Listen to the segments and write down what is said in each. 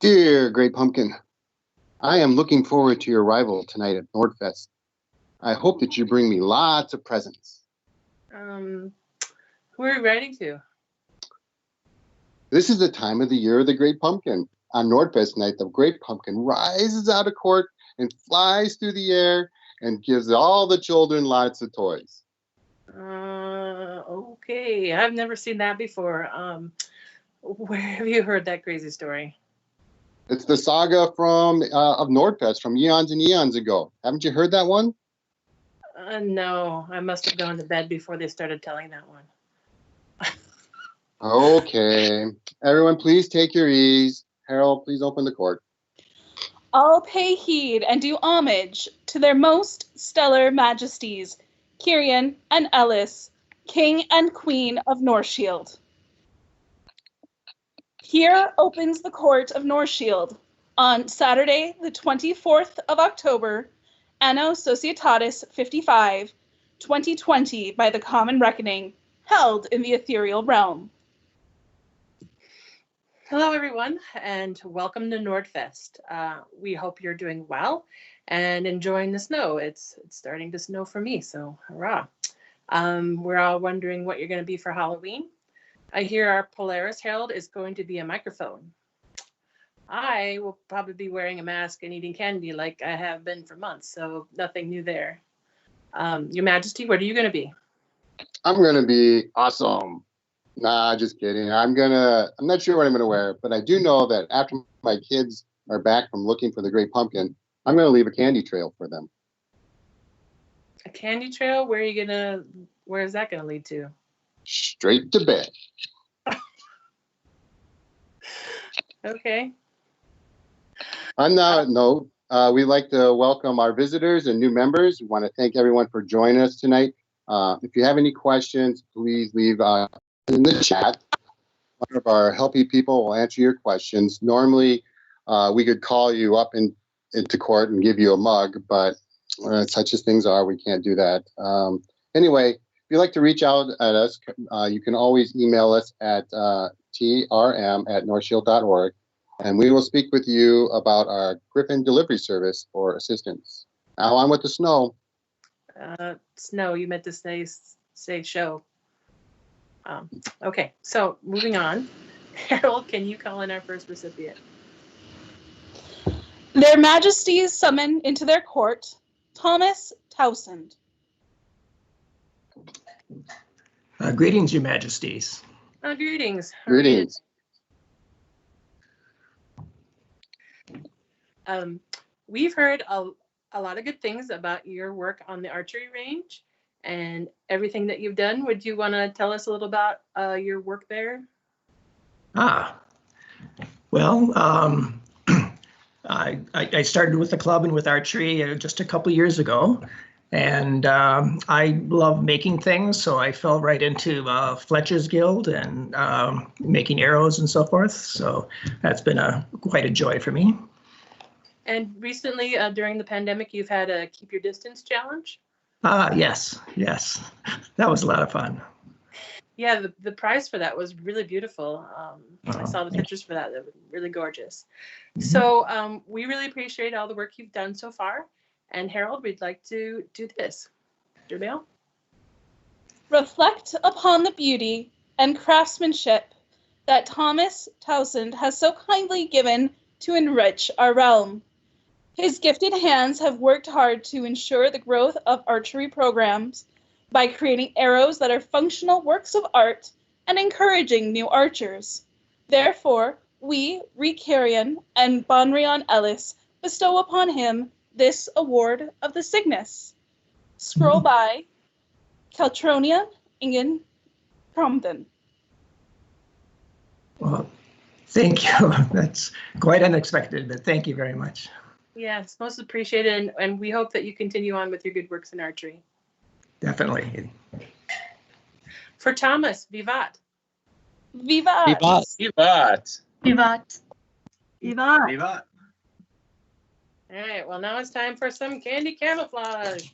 Dear Great Pumpkin, I am looking forward to your arrival tonight at Nordfest. I hope that you bring me lots of presents. Who are you writing to? This is the time of the year of the Great Pumpkin. On Nordfest night, the Great Pumpkin rises out of court and flies through the air and gives all the children lots of toys. Okay. I've never seen that before. Where have you heard that crazy story? It's the saga of Nordfest from eons and eons ago. Haven't you heard that one? No, I must have gone to bed before they started telling that one. Okay. Everyone, please take your ease. Harold, please open the court. All pay heed and do homage to their most stellar majesties, Kieran and Ellis, King and Queen of Northshield. Here opens the court of Northshield on Saturday, the 24th of October, Anno Societatis 55, 2020 by the Common Reckoning, held in the ethereal realm. Hello, everyone, and welcome to Nordfest. We hope you're doing well and enjoying the snow. It's starting to snow for me, so hurrah. We're all wondering what you're going to be for Halloween. I hear our Polaris Herald is going to be a microphone. I will probably be wearing a mask and eating candy like I have been for months, so nothing new there. Your Majesty, what are you going to be? I'm going to be awesome. Nah, just kidding. I'm not sure what I'm going to wear, but I do know that after my kids are back from looking for the Great Pumpkin, I'm going to leave a candy trail for them. A candy trail? Where is that going to lead to? Straight to bed. Okay. On that note, we'd like to welcome our visitors and new members. We want to thank everyone for joining us tonight. If you have any questions, please leave in the chat. One of our helpy people will answer your questions. Normally, we could call you up into court and give you a mug, but such as things are, we can't do that. Anyway, if you'd like to reach out at us, you can always email us at trm@northshield.org, and we will speak with you about our Griffin delivery service for assistance. Now on with the snow. Snow, you meant to say show. Okay, so moving on. Harold, can you call in our first recipient? Their Majesties summon into their court Thomas Towsend. Greetings, Your Majesties. Greetings. Greetings. We've heard a lot of good things about your work on the archery range and everything that you've done. Would you want to tell us a little about your work there? Well, I started with the club and with archery just a couple years ago, and I love making things, so I fell right into Fletcher's Guild and making arrows and so forth. So that's been quite a joy for me. And recently, during the pandemic, you've had a Keep Your Distance challenge? Yes. That was a lot of fun. Yeah, the prize for that was really beautiful. I saw the pictures for that. They were really gorgeous. So we really appreciate all the work you've done so far. And Harold, we'd like to do this. Jermail? Reflect upon the beauty and craftsmanship that Thomas Towsend has so kindly given to enrich our realm. His gifted hands have worked hard to ensure the growth of archery programs by creating arrows that are functional works of art and encouraging new archers. Therefore, we, Ricarian and Bonrion Ellis, bestow upon him this award of the Cygnus. Scroll by Caltronia Ingen Cromden. Well, thank you. That's quite unexpected, but thank you very much. Yeah, it's most appreciated, and we hope that you continue on with your good works in archery. Definitely. For Thomas, Vivat. Vivat. Vivat. Vivat. Vivat. Vivat. Vivat. All right, well, now it's time for some candy camouflage.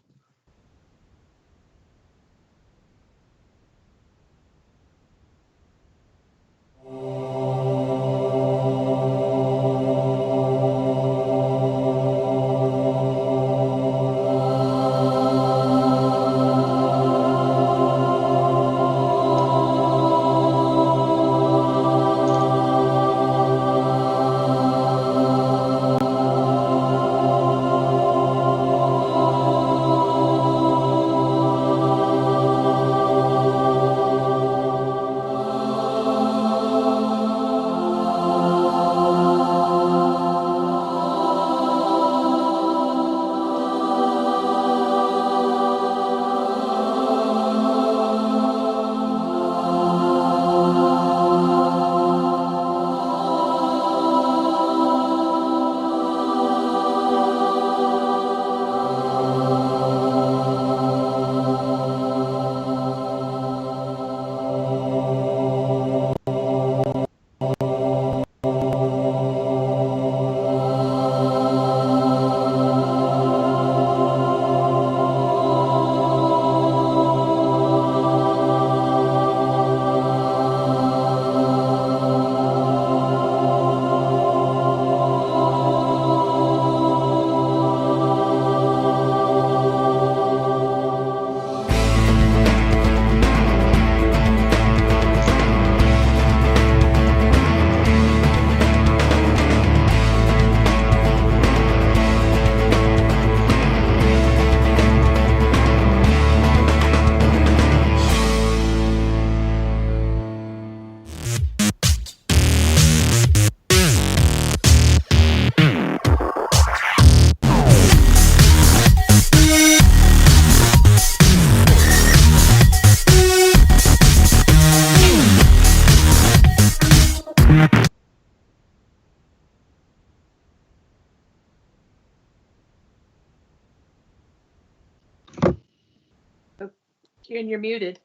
Kieran, you're muted.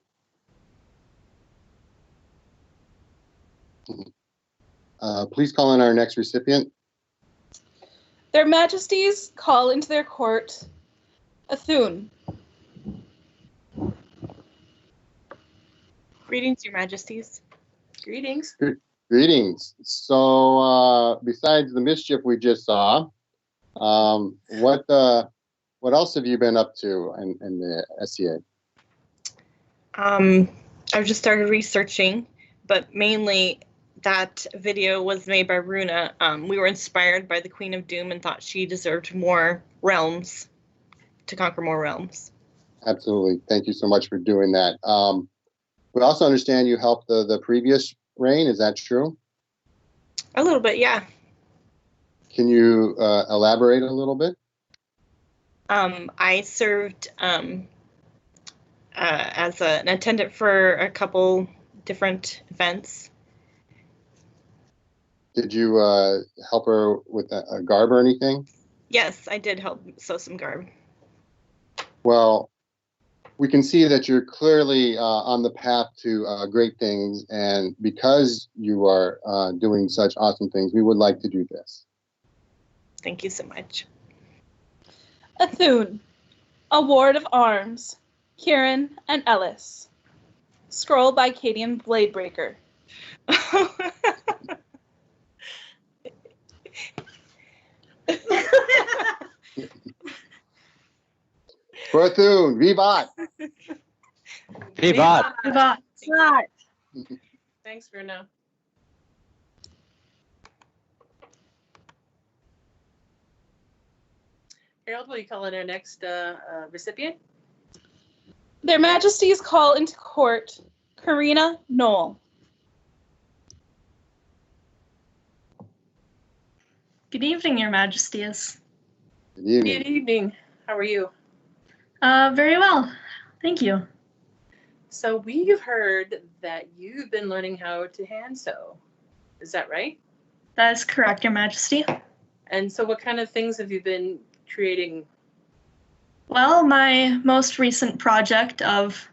Please call in our next recipient. Their Majesties call into their court Athun. Greetings, Your Majesties. Greetings. Greetings. So besides the mischief we just saw, what else have you been up to in the SCA? I've just started researching, but mainly that video was made by Brúnn. We were inspired by the Queen of Doom and thought she deserved more realms, to conquer more realms. Absolutely. Thank you so much for doing that. We also understand you helped the previous reign. Is that true? A little bit, yeah. Can you elaborate a little bit? I served as an attendant for a couple different events. Did you help her with a garb or anything? Yes, I did help sew some garb. Well, we can see that you're clearly on the path to great things, and because you are doing such awesome things, we would like to do this. Thank you so much. Athun. Award of Arms. Kieran and Ellis. Scroll by Cadian Bladebreaker. For Athun, Vivat! Vivat! Vivat. Thanks, Bruno. Harold, will you call in our next recipient? Their Majesties call into court Karina Knoll. Good evening, Your Majesties. Good evening. Good evening. How are you? Very well, thank you. So we've heard that you've been learning how to hand sew. Is that right? That is correct, Your Majesty. And so what kind of things have you been creating? Well, my most recent project of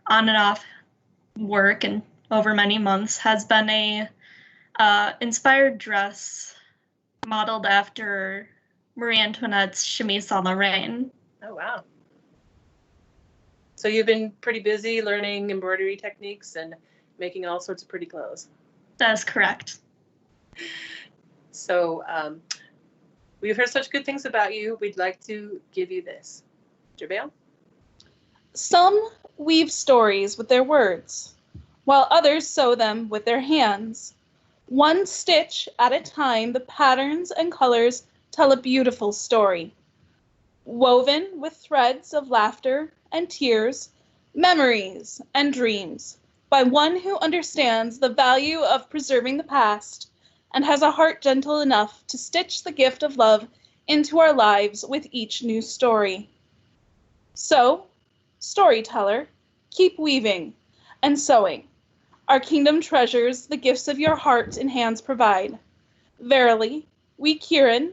on and off work and over many months has been a inspired dress modeled after Marie Antoinette's chemise à la reine. Oh, wow. So you've been pretty busy learning embroidery techniques and making all sorts of pretty clothes. That is correct. So we've heard such good things about you. We'd like to give you this. Jabale? Some weave stories with their words, while others sew them with their hands. One stitch at a time, the patterns and colors tell a beautiful story. Woven with threads of laughter and tears, memories and dreams, by one who understands the value of preserving the past and has a heart gentle enough to stitch the gift of love into our lives with each new story. So, storyteller, keep weaving and sewing. Our kingdom treasures the gifts of your heart and hands provide. Verily, we Kieran,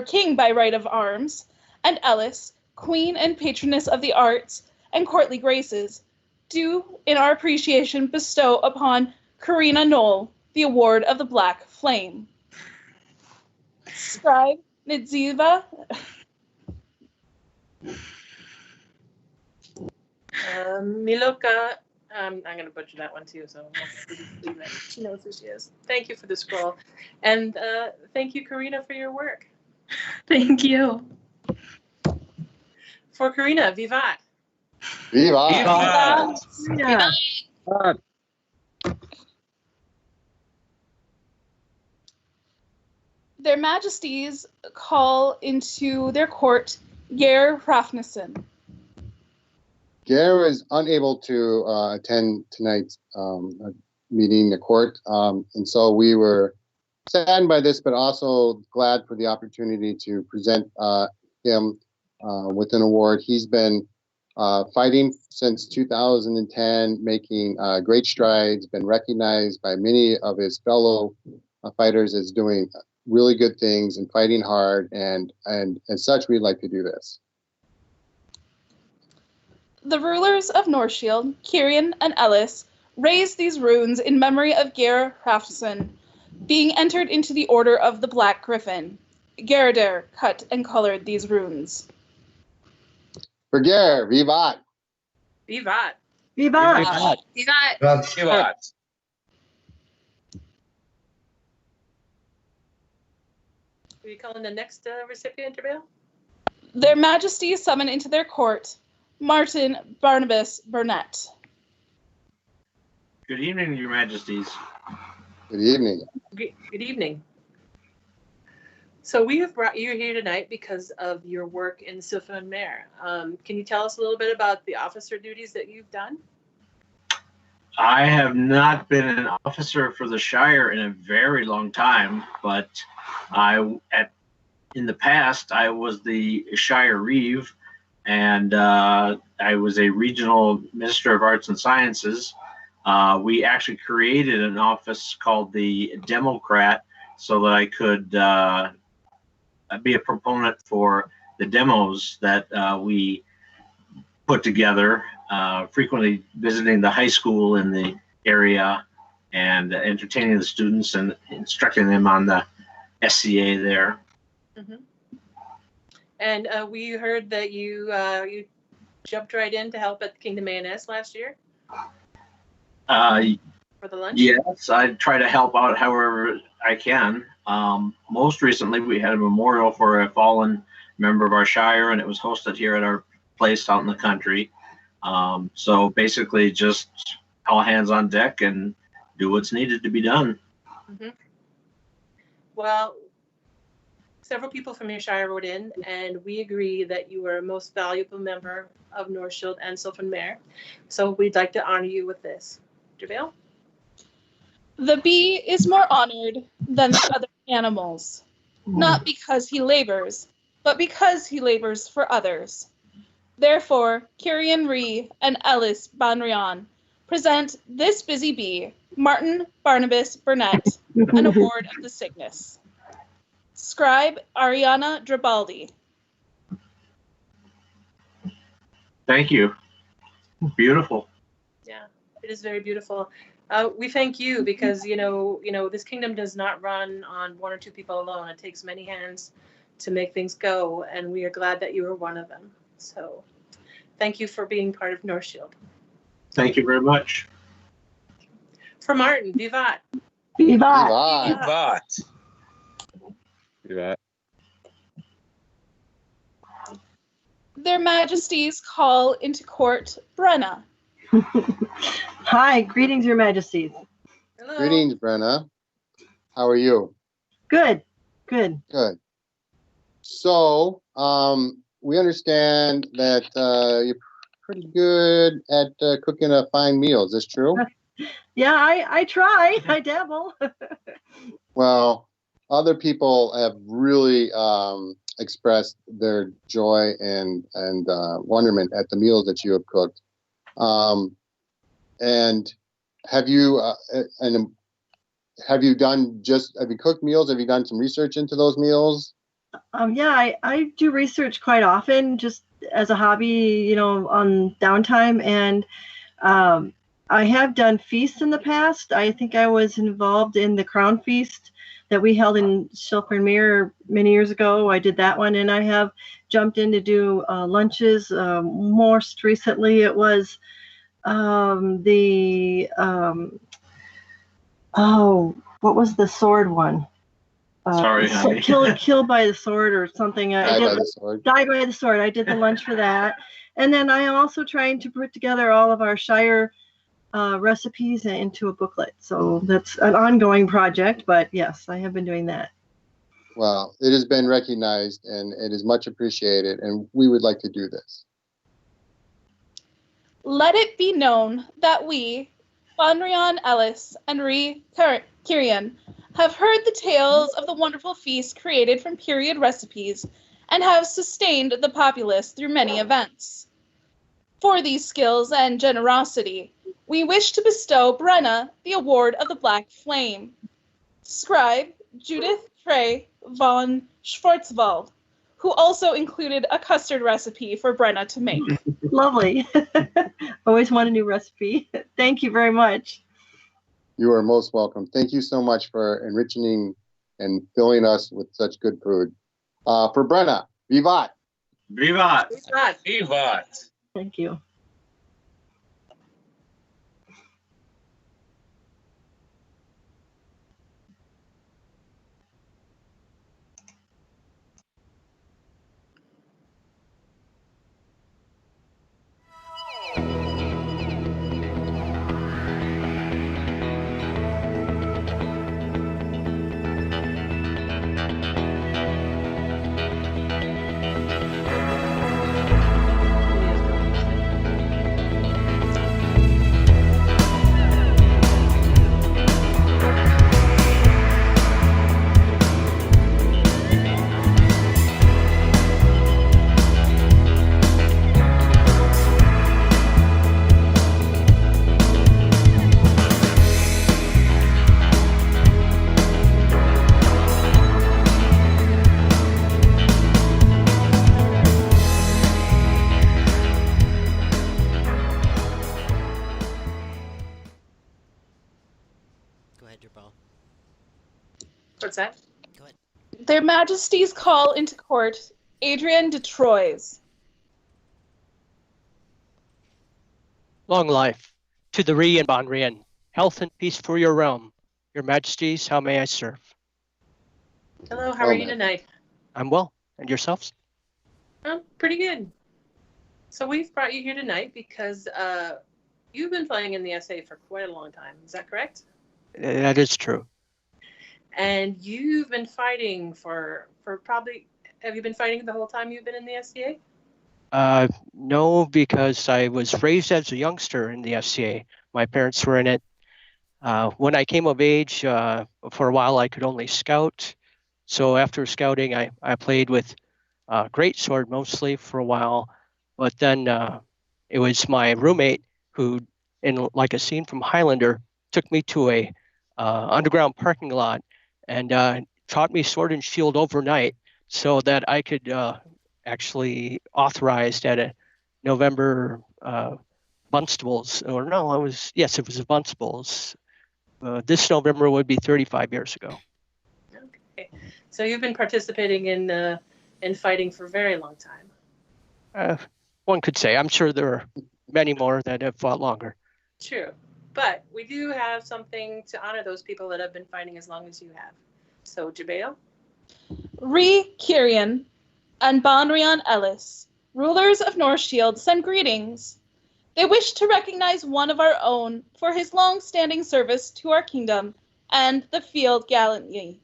king by right of arms, and Ellis, queen and patroness of the arts and courtly graces, do in our appreciation bestow upon Karina Knoll the award of the Black Flame. Scribe Nidziva. Miloka, I'm going to butcher that one too, so she knows who she is. Thank you for the scroll. And thank you, Karina, for your work. Thank you. For Karina, Vivat. Vivat! Yeah. Their Majesties call into their court Ger Rafnison. Gare is unable to attend tonight's meeting, the court, and so we were saddened by this, but also glad for the opportunity to present him with an award. He's been fighting since 2010, making great strides, been recognized by many of his fellow fighters as doing really good things and fighting hard, and as such, we'd like to do this. The rulers of Northshield, Kieran and Ellis, raised these runes in memory of Ger Hrafnsson, being entered into the Order of the Black Griffin. Gerder cut and colored these runes. For Ger, vivat! Vivat. Vivat. Vivat. Are you calling the next recipient, Bill? Their Majesties summon into their court Martin Barnabas Burnett. Good evening, Your Majesties. Good evening. Good evening. So we have brought you here tonight because of your work in Sylvan Mare. Can you tell us a little bit about the officer duties that you've done? I have not been an officer for the Shire in a very long time, but in the past I was the Shire Reeve, and I was a regional Minister of Arts and Sciences. We actually created an office called the Democrat so that I could be a proponent for the demos that we put together, frequently visiting the high school in the area and entertaining the students and instructing them on the SCA there. Mm-hmm. And we heard that you jumped right in to help at the Kingdom A&S last year for the lunch? Yes, I try to help out however I can. Most recently, we had a memorial for a fallen member of our Shire, and it was hosted here at our place out in the country. So basically just all hands on deck and do what's needed to be done. Mm-hmm. Well, several people from your Shire wrote in, and we agree that you are a most valuable member of Northshield and Sylvan Mare. So we'd like to honor you with this. JaVale? The bee is more honored than the other animals, not because he labors, but because he labors for others. Therefore, Kieran Ree and Ellis Banrian present this busy bee, Martin Barnabas Burnett, an award of the Cygnus. Scribe Ariana Drabaldi. Thank you. Beautiful. Yeah, it is very beautiful. We thank you because, you know, this kingdom does not run on one or two people alone. It takes many hands to make things go, and we are glad that you are one of them. So thank you for being part of Northshield. Thank you very much. For Martin, vivat. Vivat. Vivat. Vivat. Their Majesties call into court Brenna. Hi, greetings, Your Majesties. Hello. Greetings, Brenna. How are you? Good, good. Good. So, we understand that you're pretty good at cooking a fine meal. Is this true? Yeah, I try. I dabble. Well, other people have really expressed their joy and wonderment at the meals that you have cooked. And have you cooked meals? Have you done some research into those meals? Yeah, I do research quite often, just as a hobby, on downtime. And I have done feasts in the past. I think I was involved in the Crown Feast that we held in Sylvan Mare many years ago. I did that one, and I have jumped in to do lunches. Most recently, it was what was the sword one? Sorry, honey. Killed by the sword or something. Die by the sword. Die by the sword. I did the lunch for that. And then I am also trying to put together all of our Shire recipes into a booklet. So that's an ongoing project, but yes, I have been doing that. Well, it has been recognized and it is much appreciated, and we would like to do this. Let it be known that we, Banrian Ellis and Ree Kirian, have heard the tales of the wonderful feast created from period recipes and have sustained the populace through many events. For these skills and generosity, we wish to bestow Brenna the Award of the Black Flame. Scribe Judith Trey von Schwarzwald, who also included a custard recipe for Brenna to make. Lovely. Always want a new recipe. Thank you very much. You are most welcome. Thank you so much for enriching and filling us with such good food. For Brenna, vivat. Vivat. Vivat. Vivat. Thank you. Go ahead, Jabal. What's that? Go ahead. Their Majesties call into court Adrian de Troyes. Long life to the Ree and Bonrian. Health and peace for your realm. Your Majesties, how may I serve? Hello, how are you tonight? I'm well. And yourselves? I'm pretty good. So we've brought you here tonight because you've been playing in the SA for quite a long time. Is that correct? That is true. And you've been fighting for probably, have you been fighting the whole time you've been in the SCA? No, because I was raised as a youngster in the SCA. My parents were in it. When I came of age, for a while I could only scout. So after scouting, I played with greatsword mostly for a while. But then it was my roommate who, in like a scene from Highlander, took me to a underground parking lot and taught me sword and shield overnight so that I could actually authorized at a November Bunstables, or no, it was Bunstables. This November would be 35 years ago. Okay, so you've been participating in fighting for a very long time. One could say. I'm sure there are many more that have fought longer. True, but we do have something to honor those people that have been fighting as long as you have. So, Jabale? Ree Kirian and Bonrian Ellis, rulers of Northshield, send greetings. They wish to recognize one of our own for his long-standing service to our kingdom and the field gallantly.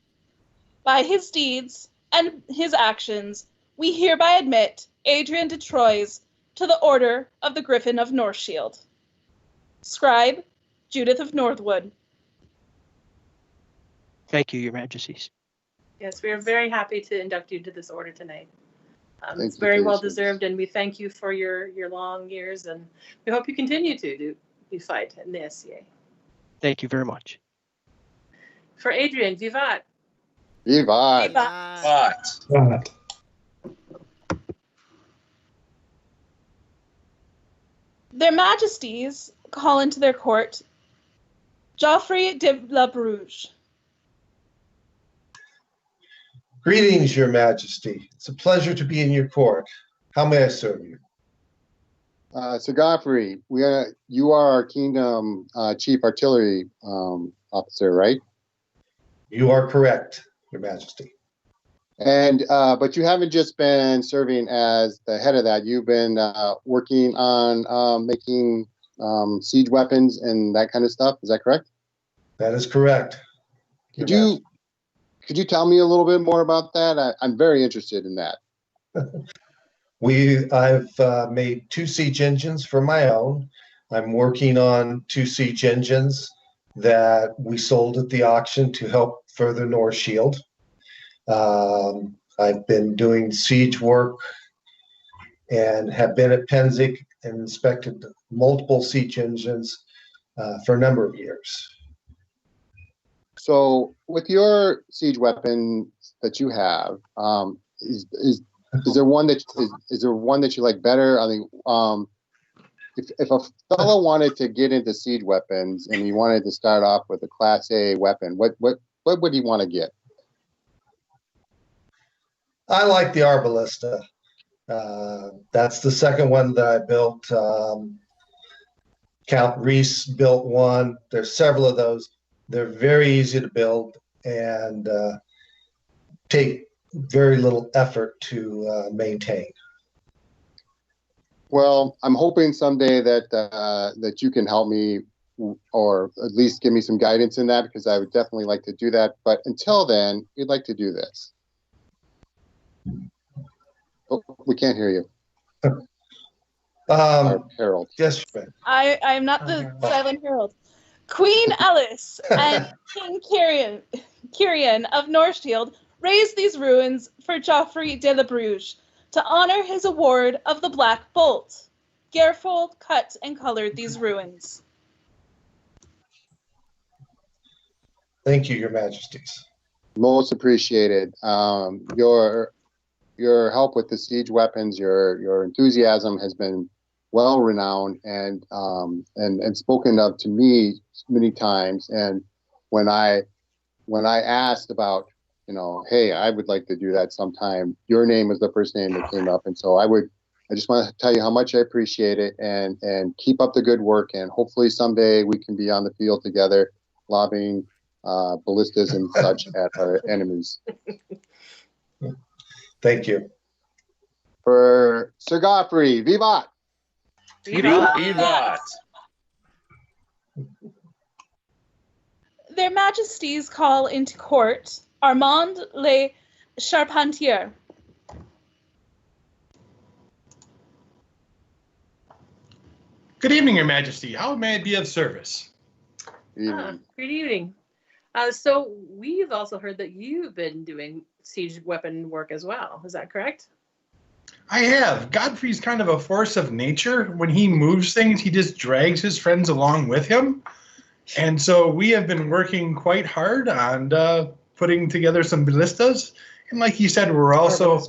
By his deeds and his actions, we hereby admit Adrian de Troyes to the Order of the Griffin of Northshield. Scribe Judith of Northwood. Thank you, Your Majesties. Yes, we are very happy to induct you to this order tonight. It's very well deserved, and we thank you for your long years, and we hope you continue to fight in the SCA. Thank you very much. For Adrian, vivat. Vivat. Vivat. Vivat. Their Majesties call into their court Geoffrey de la Bruges. Greetings, Your Majesty. It's a pleasure to be in your court. How may I serve you? So Godfrey, you are our kingdom chief artillery officer, right? You are correct, Your Majesty. And but you haven't just been serving as the head of that. You've been working on making siege weapons and that kind of stuff. Is that correct? That is correct. Could you tell me a little bit more about that? I'm very interested in that. I've made 2 siege engines for my own. I'm working on 2 siege engines that we sold at the auction to help further Northshield. I've been doing siege work and have been at Pennsic and inspected multiple siege engines for a number of years. So with your siege weapon that you have, is there one that you like better? I think if a fellow wanted to get into siege weapons and he wanted to start off with a Class A weapon, what would he want to get? I like the Arbalista. That's the second one that I built. Count Reese built one. There's several of those. They're very easy to build and take very little effort to maintain. Well, I'm hoping someday that you can help me, or at least give me some guidance in that, because I would definitely like to do that. But until then, we'd like to do this. Oh, we can't hear you. Harold. Yes, I am not the silent herald. Queen Alice and King Kirian of Northshield raised these ruins for Geoffrey de la Bruges to honor his award of the Black Bolt. Gairfold cut and colored these ruins. Thank you, Your Majesties. Most appreciated. Your help with the siege weapons, your enthusiasm has been well renowned and spoken of to me many times. And when I asked about, hey, I would like to do that sometime, your name was the first name that came up. And so I just want to tell you how much I appreciate it, and keep up the good work. And hopefully someday we can be on the field together, lobbing ballistas and such at our enemies. Thank you. For Sir Godfrey, vivat! Vivat! Their Majesties call into court Armand Le Charpentier. Good evening, Your Majesty. How may I be of service? Good evening. So we've also heard that you've been doing siege weapon work as well. Is that correct? I have. Godfrey's kind of a force of nature. When he moves things, he just drags his friends along with him. And so we have been working quite hard on putting together some ballistas. And like you said, we're also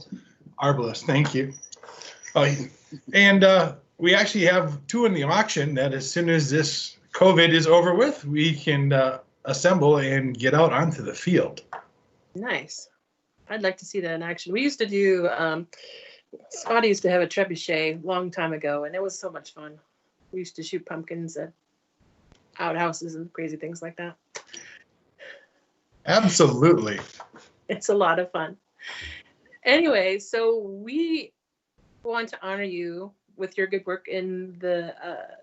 Arbalist. Thank you. And we actually have two in the auction that as soon as this COVID is over with, we can assemble and get out onto the field. Nice. I'd like to see that in action. We used to do, Scotty used to have a trebuchet a long time ago, and it was so much fun. We used to shoot pumpkins at outhouses and crazy things like that. Absolutely. It's a lot of fun. Anyway, so we want to honor you with your good work in the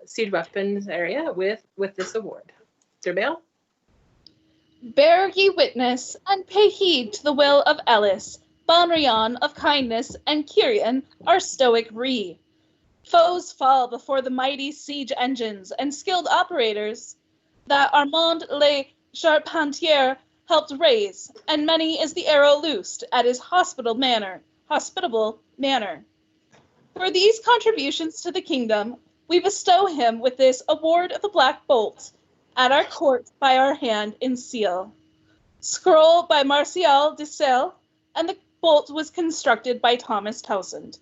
siege weapons area with this award. Sir Bale? Bear ye witness, and pay heed to the will of Ellis, Bonrion of kindness, and Kirian, our stoic Ree. Foes fall before the mighty siege engines and skilled operators that Armand Le Charpentier helped raise, and many is the arrow loosed at his hospitable manner. For these contributions to the kingdom, we bestow him with this award of the Black Bolt, at our court by our hand in seal. Scroll by Martial de Sales, and the bolt was constructed by Thomas Townsend.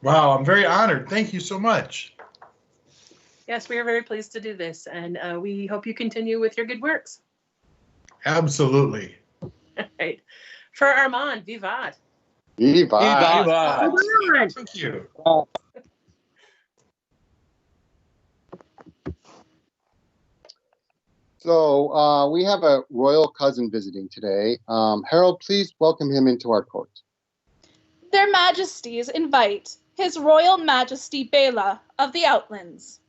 Wow, I'm very honored. Thank you so much. Yes, we are very pleased to do this, and we hope you continue with your good works. Absolutely. All right. For Armand, vivat. Vivat. Vivat. Thank you. So we have a royal cousin visiting today. Harold, please welcome him into our court. Their Majesties invite His Royal Majesty Bela of the Outlands.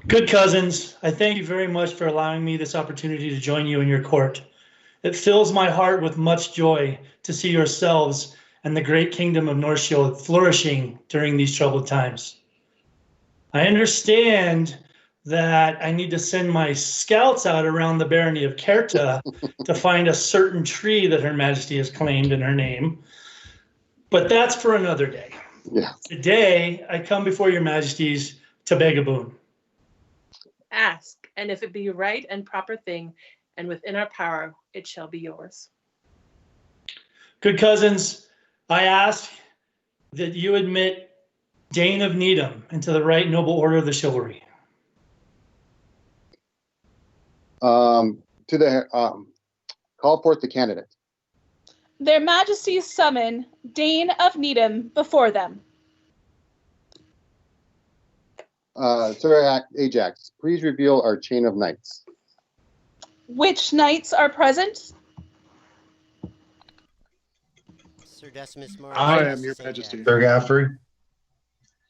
Good cousins, I thank you very much for allowing me this opportunity to join you in your court. It fills my heart with much joy to see yourselves and the great kingdom of Northshield flourishing during these troubled times. I understand that I need to send my scouts out around the barony of Kerta to find a certain tree that Her Majesty has claimed in her name. But that's for another day. Yeah. Today, I come before your majesties to beg a boon. Ask, and if it be a right and proper thing, and within our power, it shall be yours. Good cousins, I ask that you admit Dane of Needham into the right noble order of the chivalry. Call forth the candidate. Their Majesties summon Dane of Needham before them. Sir Ajax, please reveal our chain of knights. Which knights are present? Sir Decimus Morris. I Justice am your Ajax. majesty. Sir Godfrey.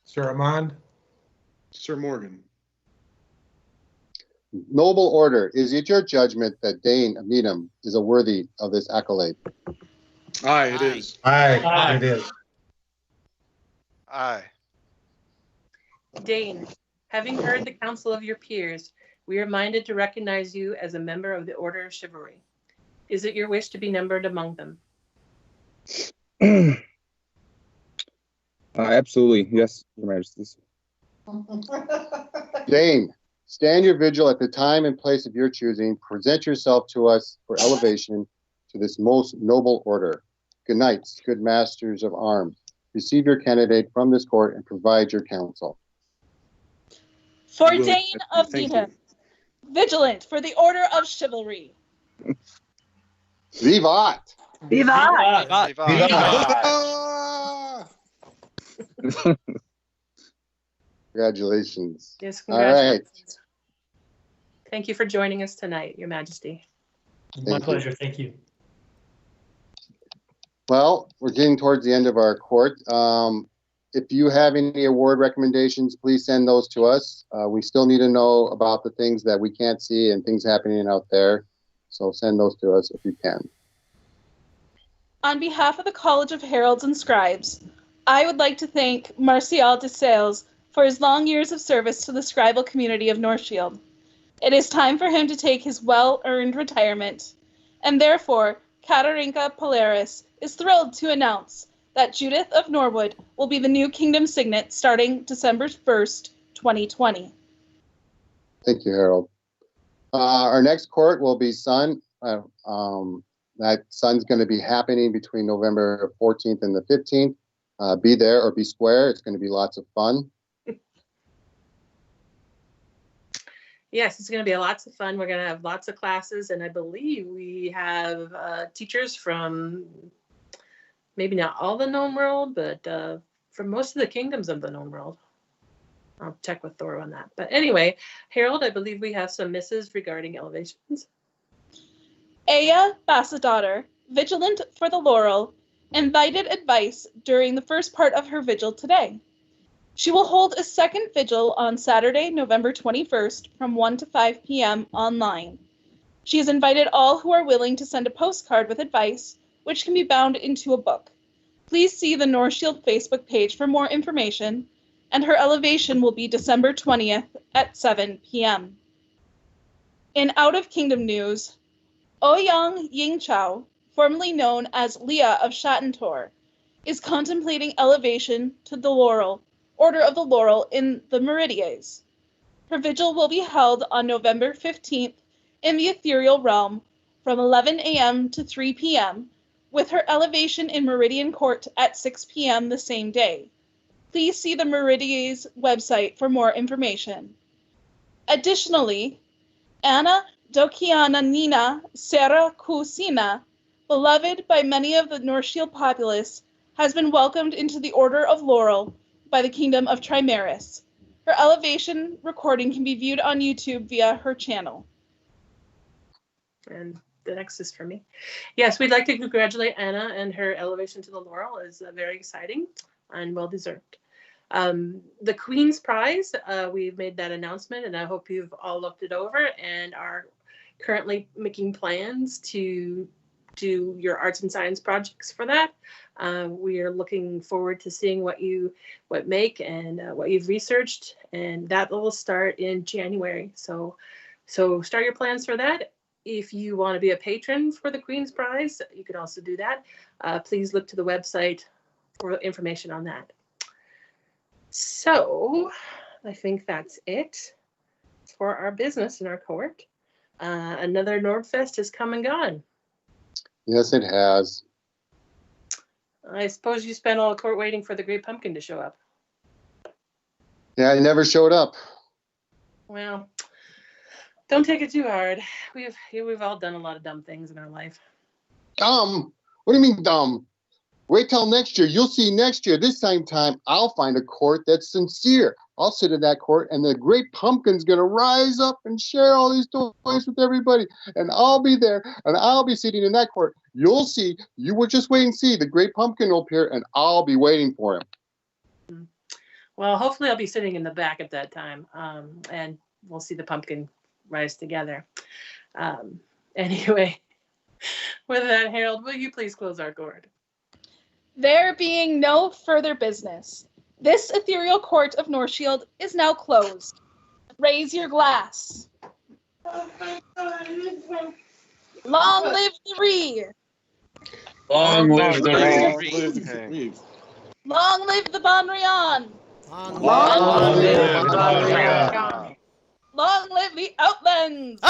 Sir Armand. Sir Morgan. Noble order, is it your judgment that Dane of Needham is a worthy of this accolade? Aye, it is. Aye, it is. Aye. Dane, having heard the counsel of your peers, we are minded to recognize you as a member of the Order of Chivalry. Is it your wish to be numbered among them? Absolutely. Yes, Your Majesties. Dane, stand your vigil at the time and place of your choosing. Present yourself to us for elevation to this most noble order. Good knights, good masters of arms. Receive your candidate from this court and provide your counsel. For Will, Dane of thank Needham, vigilant for the Order of Chivalry. Vivat! Vivat! Congratulations. Yes, All right. congratulations. Thank you for joining us tonight, Your Majesty. My pleasure. Thank you. Well, we're getting towards the end of our court. If you have any award recommendations, please send those to us. We still need to know about the things that we can't see and things happening out there. So send those to us if you can. On behalf of the College of Heralds and Scribes, I would like to thank Martial de Sales for his long years of service to the scribal community of Northshield. It is time for him to take his well-earned retirement, and therefore, Katarinka Polaris is thrilled to announce that Judith of Norwood will be the new Kingdom Signet starting December 1st, 2020. Thank you, Harold. Our next court will be Sun. That Sun's going to be happening between November 14th and the 15th. Be there or be square. It's going to be lots of fun. Yes, it's going to be lots of fun. We're going to have lots of classes, and I believe we have teachers from maybe not all the known world, but from most of the kingdoms of the known world. I'll check with Thor on that. But anyway, Harold, I believe we have some misses regarding elevations. Aya Bassadaughter, vigilant for the Laurel, invited advice during the first part of her vigil today. She will hold a second vigil on Saturday, November 21st from 1 to 5 p.m. online. She has invited all who are willing to send a postcard with advice, which can be bound into a book. Please see the Northshield Facebook page for more information, and her elevation will be December 20th at 7 p.m. In Out of Kingdom news, Ouyang Yingchao, formerly known as Leah of Shattentor, is contemplating elevation to the Laurel, Order of the Laurel in the Meridies. Her vigil will be held on November 15th in the ethereal realm from 11 a.m. to 3 p.m., with her elevation in Meridian Court at 6 p.m. the same day. Please see the Meridies website for more information. Additionally, Anna Dokiana Nina Sarah Kusina, beloved by many of the Northshield populace, has been welcomed into the Order of Laurel by the Kingdom of Trimaris. Her elevation recording can be viewed on YouTube via her channel. And the next is for me. Yes, we'd like to congratulate Anna, and her elevation to the Laurel is very exciting and well-deserved. The Queen's Prize, we've made that announcement, and I hope you've all looked it over and are currently making plans to do your arts and science projects for that. We are looking forward to seeing what make and what you've researched, and that will start in January. So start your plans for that. If you want to be a patron for the Queen's Prize, you can also do that. Please look to the website information on that. So I think that's it for our business in our court. Another Nordfest has come and gone. Yes, it has. I suppose you spent all the court waiting for the Great Pumpkin to show up. Yeah, it never showed up. Well, don't take it too hard. We've all done a lot of dumb things in our life. Dumb? What do you mean dumb? Wait till next year. You'll see next year. This same time, I'll find a court that's sincere. I'll sit in that court, and the Great Pumpkin's going to rise up and share all these toys with everybody. And I'll be there, and I'll be sitting in that court. You'll see. You will just wait and see. The Great Pumpkin will appear, and I'll be waiting for him. Well, hopefully I'll be sitting in the back at that time, and we'll see the pumpkin rise together. Anyway, with that, Harold, will you please close our court? There being no further business, this ethereal court of Northshield is now closed. Raise your glass. Long live the Ree! Long live the Reeve! Long live the Bonrion! Long live the Bonrion! Long live the Outlands!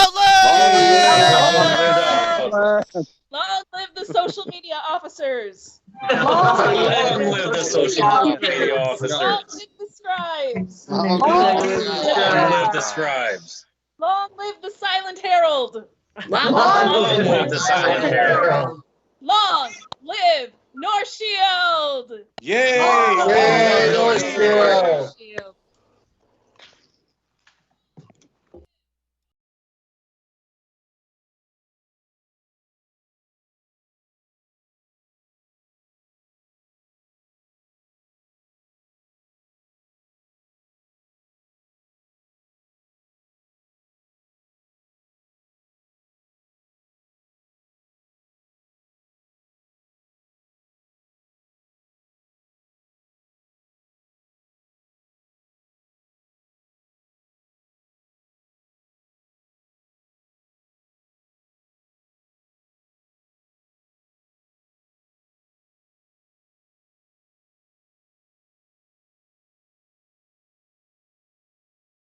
Long live the social media officers! Long live the social media officers! Long live the scribes! Long live the scribes! Long live the Silent Herald! Long live the Silent Herald! Long live Northshield! Yay! Yay, Northshield!